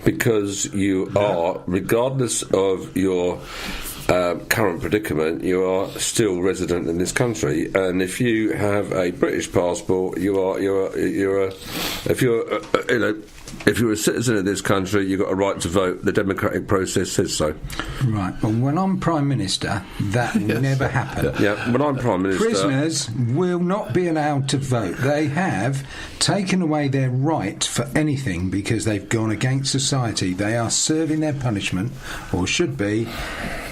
because you are, regardless of your current predicament, you are still resident in this country, and if you have a British passport, if you're a citizen of this country, you've got a right to vote. The democratic process says so. Right. Well, when I'm Prime Minister, that never happened. Yeah, when I'm Prime Minister... Prisoners will not be allowed to vote. They have taken away their right for anything because they've gone against society. They are serving their punishment, or should be,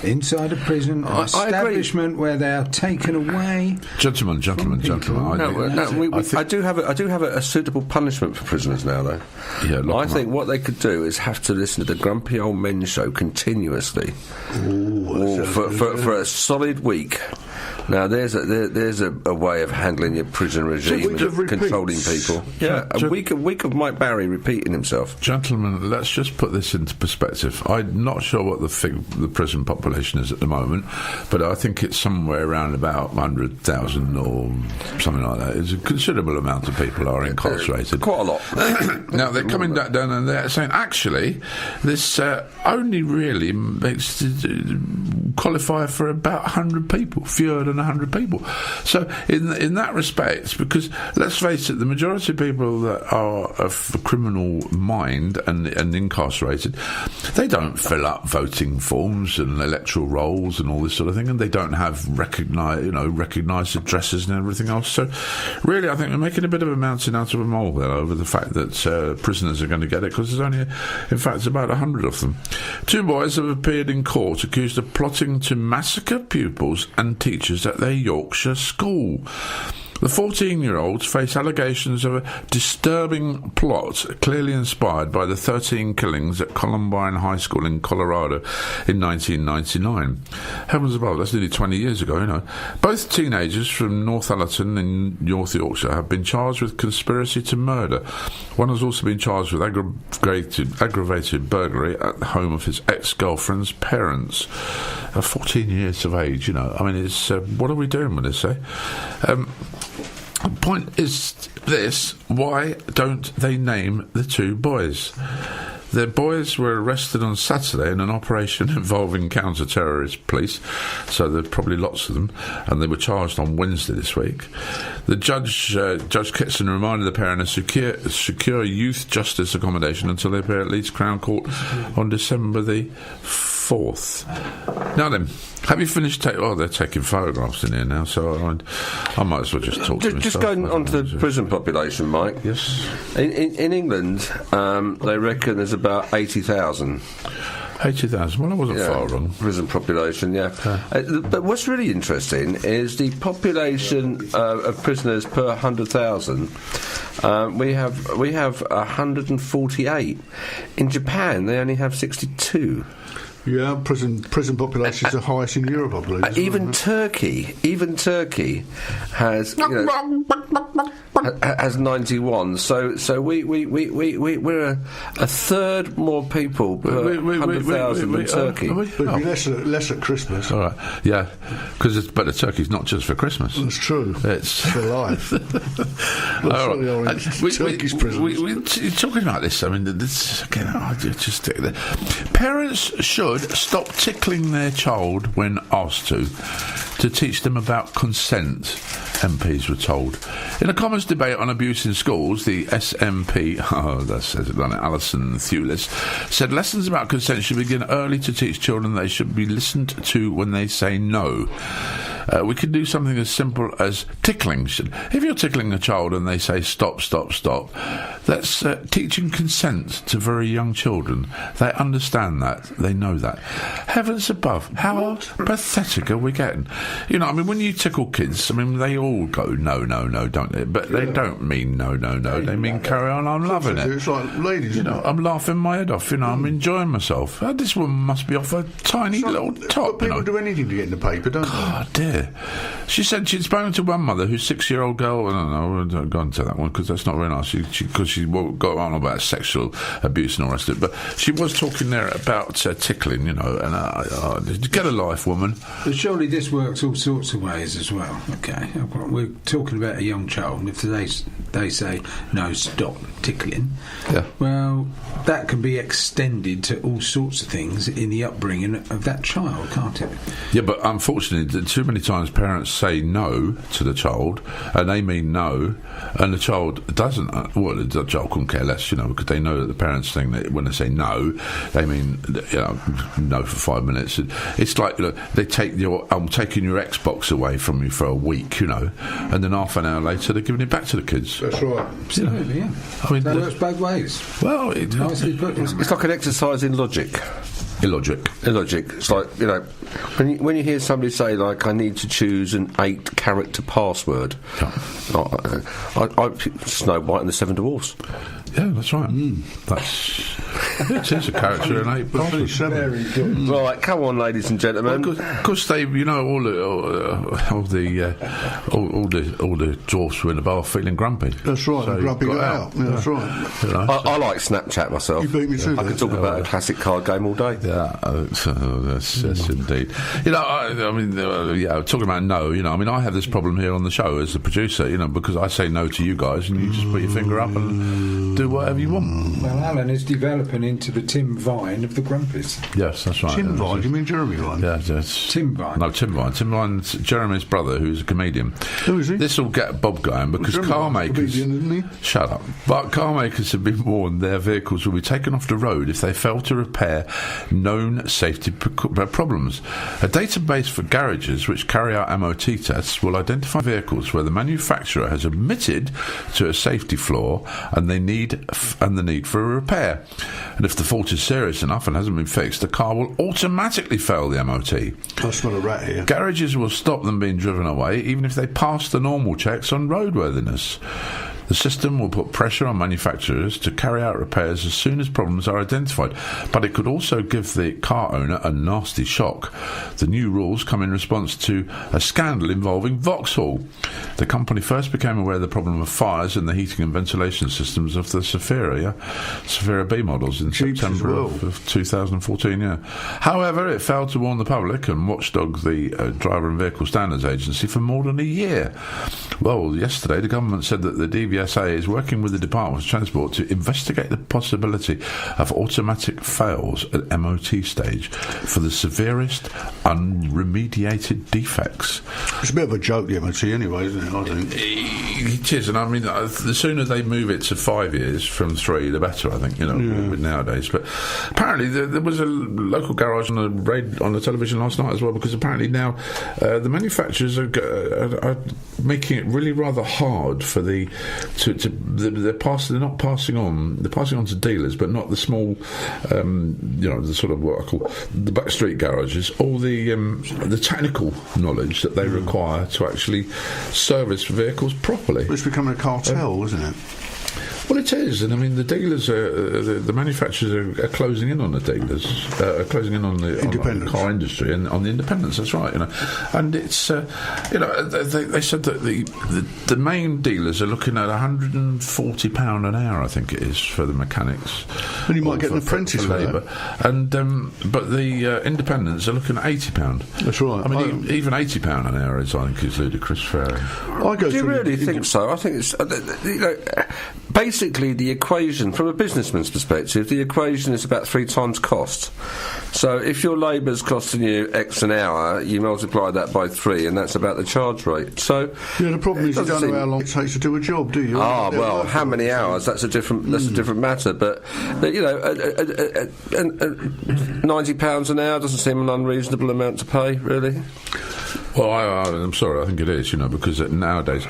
inside a prison, an establishment where they are taken away. Gentlemen. I do have a suitable punishment for prisoners now, though. Yeah, I think what they could do is have to listen to the Grumpy Old Men show continuously for a solid week. Now, there's a way of handling your prison regime, controlling people. Yeah, a week of Mike Barry repeating himself. Gentlemen, let's just put this into perspective. I'm not sure what the prison population is at the moment, but I think it's somewhere around about 100,000 or something like that. It's a considerable amount of people are incarcerated. Quite a lot. Now, they're coming back down and they're saying, actually, this only really makes qualify for about 100 people, fewer than 100 people. So in that respect, because let's face it, the majority of people that are of criminal mind and incarcerated, they don't fill up voting forms and electoral rolls and all this sort of thing, and they don't have recognised addresses and everything else. So really, I think we're making a bit of a mountain out of a molehill over the fact that prisoners are going to get it, because there's only, in fact, about 100 of them. Two boys have appeared in court accused of plotting to massacre pupils and teachers at their Yorkshire school. The 14-year-olds face allegations of a disturbing plot clearly inspired by the 13 killings at Columbine High School in Colorado in 1999. Heavens above, that's nearly 20 years ago, you know. Both teenagers from Northallerton in North Yorkshire have been charged with conspiracy to murder. One has also been charged with aggravated burglary at the home of his ex-girlfriend's parents. 14 years of age, you know. I mean, it's what are we doing with this, eh? The point is this: why don't they name the two boys? Their boys were arrested on Saturday in an operation involving counter-terrorist police, so there are probably lots of them, and they were charged on Wednesday this week. The Judge Kitson reminded the pair in a secure youth justice accommodation until they appear at Leeds Crown Court on December the 4th. Now then, have you finished they're taking photographs in here now, so I might as well just talk to myself. Just going on to the prison population, Mike. Yes. In England, they reckon there's about 80,000. 80,000. Well, I wasn't far wrong. Prison population, yeah. But what's really interesting is the population of prisoners per 100,000. We have 148. In Japan, they only have 62. Yeah, prison population is the highest in Europe, I believe. Even Turkey has has 91. So we're a third more people per 100,000 than Turkey. But less at Christmas. All right, yeah, but the turkey's not just for Christmas. That's true. It's for life. Turkey's prison. We're talking about this. I mean, this again. I just stick there. Parents should stop tickling their child when asked to teach them about consent, MPs were told. In a Commons debate on abuse in schools, the SNP, that says it on it, Alison Thewlis, said lessons about consent should begin early to teach children they should be listened to when they say no. We could do something as simple as tickling. If you're tickling a child and they say stop, stop, stop, that's teaching consent to very young children. They understand that. They know that. Heavens above, how pathetic are we getting? You know, I mean, when you tickle kids, I mean, they all go, no, no, no, don't they? But they don't mean no, no, no. They mean carry on, I'm loving it. It's like ladies, you know, I'm laughing my head off, you know, I'm enjoying myself. This woman must be off a tiny little top. But people do anything to get in the paper, don't they? God, dear dear. She said she'd spoken to one mother whose 6-year-old girl. I don't go into that one because that's not very nice. Because she got on about sexual abuse and all the rest of it. But she was talking there about tickling, and get a life, woman. But surely this works all sorts of ways as well. Okay, we're talking about a young child, and if they say no, stop tickling. Yeah. Well, that can be extended to all sorts of things in the upbringing of that child, can't it? Yeah, but unfortunately, too many times parents say no to the child, and they mean no, and the child doesn't. The child couldn't care less, because they know that the parents think that when they say no, they mean no for 5 minutes. It's like they take I'm taking your Xbox away from you for a week, and then half an hour later they're giving it back to the kids. That's right. Absolutely, yeah. I mean, that works both ways. Well, nicely put. It's like an exercise in logic. Illogic. It's like, when you hear somebody say, like, I need to choose an 8-character password. Yeah. I Snow White and the Seven Dwarfs. Yeah, that's right. It is a character in 8 passwords. Very good. Right, come on, ladies and gentlemen. Of course, they, all the dwarfs were in the bar feeling grumpy. That's right. So grumpy got out. Yeah, that's right. I like Snapchat myself. You beat me too. I could talk about a classic card game all day. Yeah, that's indeed. Talking about no, I have this problem here on the show as the producer, because I say no to you guys and you just put your finger up and do whatever you want. Well, Alan is developing into the Tim Vine of the Grumpies. Yes, that's right. Tim Vine? You mean Jeremy Vine? Yeah, yes. Tim Vine. No, Tim Vine. Tim Vine's Jeremy's brother, who's a comedian. Who is he? This will get Bob going because car makers... Comedian, isn't he? Shut up. But car makers have been warned their vehicles will be taken off the road if they fail to repair known safety problems. A database for garages which carry out MOT tests will identify vehicles where the manufacturer has admitted to a safety flaw and the need for a repair. And if the fault is serious enough and hasn't been fixed, the car will automatically fail the MOT. I smell a rat here. Garages will stop them being driven away even if they pass the normal checks on roadworthiness. The system will put pressure on manufacturers to carry out repairs as soon as problems are identified, but it could also give the car owner a nasty shock. The new rules come in response to a scandal involving Vauxhall. The company first became aware of the problem of fires in the heating and ventilation systems of the Safira B models in September of 2014. Yeah. However, it failed to warn the public and watchdog the Driver and Vehicle Standards Agency for more than a year. Well, yesterday the government said that the DVSA is working with the Department of Transport to investigate the possibility of automatic fails at MOT stage for the severest unremediated defects. It's a bit of a joke, the MOT, anyway, isn't it? I think it is, and I mean, the sooner they move it to 5 years from 3, the better. I think nowadays. But apparently, there was a local garage on the television last night as well, because apparently now the manufacturers are making it really rather hard for they're not passing on to dealers, but not the small, the sort of what I call the backstreet garages, all the technical knowledge that they require to actually service vehicles properly. It's becoming a cartel, isn't it? Well, it is, and I mean the dealers, the manufacturers are closing in on the dealers, closing in on the car industry and on the independents. That's right, and it's they said that the main dealers are looking at £140 an hour, I think it is, for the mechanics. And you might get an apprentice for labour, and but the independents are looking at £80. That's right. I mean, even £80 an hour is, I think, is ludicrous fair. Do you really think so? I think it's basically the equation, from a businessman's perspective, the equation is about 3 times cost. So if your labour's costing you X an hour, you multiply that by 3, and that's about the charge rate. So the problem is you don't know how long it takes to do a job, do you? Well, how many hours? That's a different matter. But £90 an hour doesn't seem an unreasonable amount to pay, really. Well, I'm sorry, I think it is, because nowadays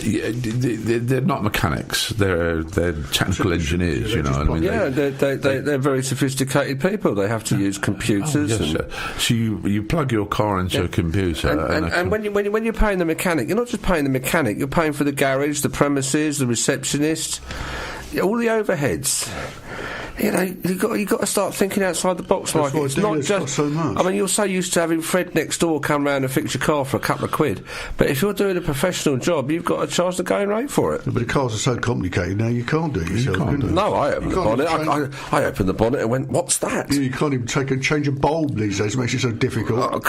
they're not mechanics; they're technical engineers. They're very sophisticated people. They have to use computers. So you plug your car into a computer, and when you're paying the mechanic, you're not just paying the mechanic; you're paying for the garage, the premises, the receptionist, all the overheads. You know, you got to start thinking outside the box. That's like why it's not dealers just. cost so much. I mean, you're so used to having Fred next door come round and fix your car for a couple of quid, but if you're doing a professional job, you've got to charge the going rate for it. But the cars are so complicated now, you can't do it yourself. can't do it. No, I opened the bonnet. I opened the bonnet and went, "What's that?" You can't even change a bulb these days. It makes it so difficult.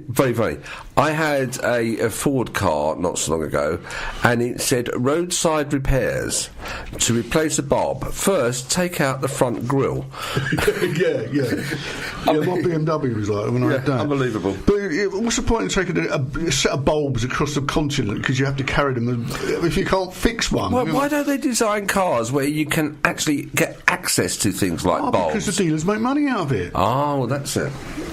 Very funny. I had a Ford car not so long ago, and it said roadside repairs. To replace a bulb, first take out the front grille. yeah. What BMW was like when I had that. Unbelievable. But what's the point in taking a set of bulbs across the continent because you have to carry them if you can't fix one? Well, why don't they design cars where you can actually get access to things like bulbs? Because the dealers make money out of it. Oh, well, that's it.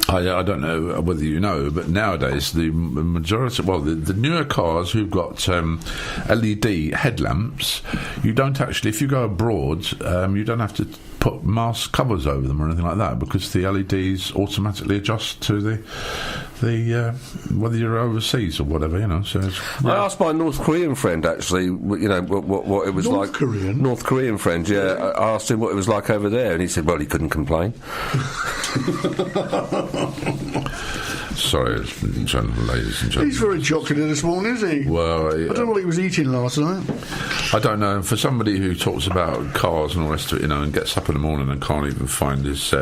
I don't know whether you know, but nowadays the majority, the newer cars who've got LED headlamps, you don't actually, if you go abroad, you don't have to put mask covers over them or anything like that because the LEDs automatically adjust to the whether you're overseas or whatever, you know. So I asked my North Korean friend actually, you know, what it was like. North Korean friend, yeah. I asked him what it was like over there, and he said, well, he couldn't complain. Sorry, ladies and gentlemen. He's very jocular this morning, isn't he? Well, I don't know what he was eating last night. I don't know. For somebody who talks about cars and all the rest of it, you know, and gets up in the morning and can't even find his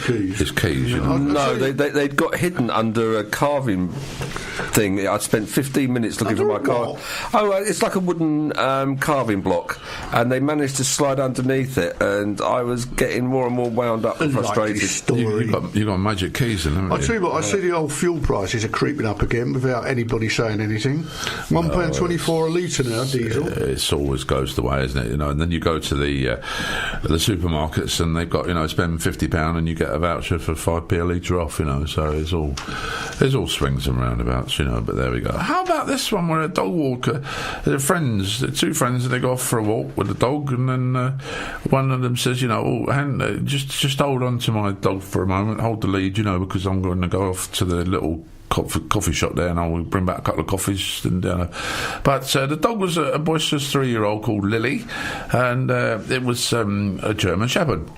keys, you know. No, they'd got hidden under a carving thing. I spent 15 minutes looking for my car. Oh, it's like a wooden carving block, and they managed to slide underneath it, and I was getting more and more wound up and frustrated. You got magic keys in, haven't you? I tell you what, I see the old fuel prices are creeping up again without anybody saying anything. £1.24 a litre now, diesel. It always goes the way, isn't it? You know, and then you go to the supermarkets and they've got, you know, spend £50 and you get a voucher for 5p a litre off. You know, so there's all swings and roundabouts. You know, but there we go. How about this one where a dog walker, two friends, they go off for a walk with the dog, and then one of them says, you know, just hold on to my dog for a moment, hold the lead, you know, because I'm going to go off to the little coffee shop there, and I'll bring back a couple of coffees. And but the dog was a boisterous 3-year-old called Lily, and it was a German Shepherd.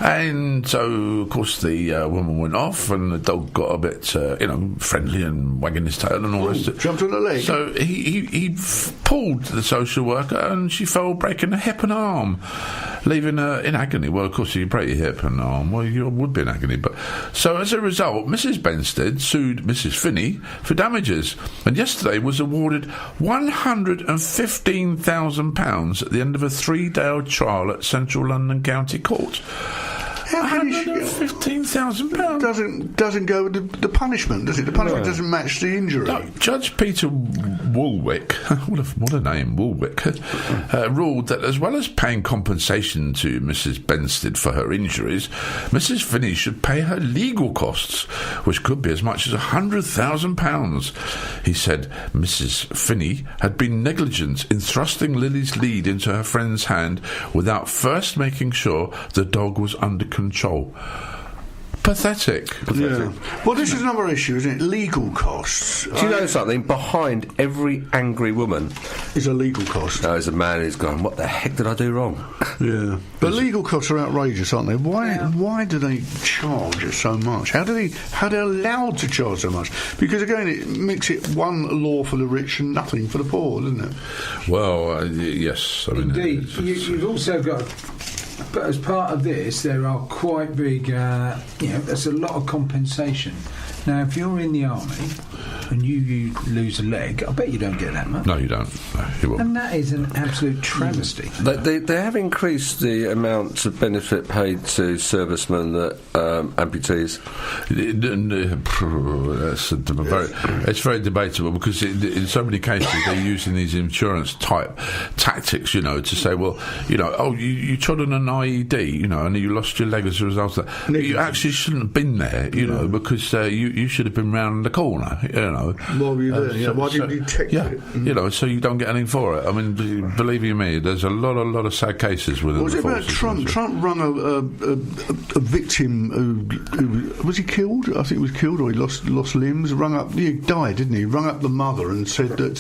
And so, of course, the woman went off, and the dog got a bit, friendly and wagging his tail and all this. Jumped on the leg. So he pulled the social worker, and she fell, breaking a hip and arm, leaving her in agony. Well, of course, you break your hip and arm, well, you would be in agony. But so as a result, Mrs. Benstead sued Mrs. Finney for damages, and yesterday was awarded £115,000 at the end of a 3-day trial at Central London County Court. £115,000 doesn't go with the punishment, does it? The punishment doesn't match the injury. No, Judge Peter Woolwick, what a name, Woolwick, ruled that as well as paying compensation to Mrs. Benstead for her injuries, Mrs. Finney should pay her legal costs, which could be as much as £100,000. He said Mrs. Finney had been negligent in thrusting Lily's lead into her friend's hand without first making sure the dog was under control. Pathetic. Yeah. Well, this is another issue, isn't it? Legal costs. Do you know something? Behind every angry woman is a legal cost. There's a man who's gone, what the heck did I do wrong? Yeah. But legal costs are outrageous, aren't they? Why do they charge so much? How are they allowed to charge so much? Because, again, it makes it one law for the rich and nothing for the poor, doesn't it? Well, yes. I mean, indeed. You've also got... But as part of this, there are quite big, there's a lot of compensation. Now, if you're in the army and you lose a leg, I bet you don't get that much. No, you don't. No, you won't. And that is an absolute travesty. They have increased the amount of benefit paid to servicemen that amputees. It's very debatable because in so many cases they're using these insurance type tactics, you know, to say, well, you know, you trod on an IED, you know, and you lost your leg as a result of that. You actually shouldn't have been there, you know, because you should have been round the corner, you know. Why were you there? Yeah, why didn't you detect it? You know, so you don't get anything for it. I mean, believe you me, there's a lot of sad cases within the forces. Was it about Trump rung a victim who was he killed? I think he was killed, or he lost limbs. He died, didn't he? Rung up the mother and said that,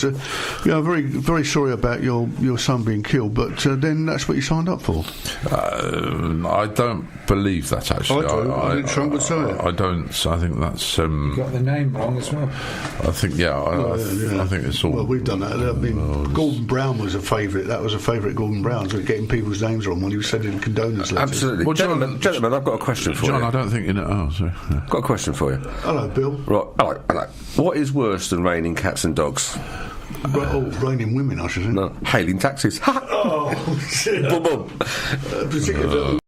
very, very sorry about your son being killed, but then that's what you signed up for. I don't believe that, actually. I think Trump would say it. I don't. I think that's. You got the name wrong as well. I think, I think it's all. Well, we've done that. I mean, Gordon Brown was a favourite. That was a favourite. Gordon Brown's was getting people's names wrong when he was sending condolence letters. Absolutely. Well, gentlemen, I've got a question for you. John, I don't think you know. Oh, sorry. Yeah. Got a question for you. Hello, Bill. Right. Hello. What is worse than raining cats and dogs? Raining women, I should say. No, hailing taxis. Oh, shit. Boom, boom. Particularly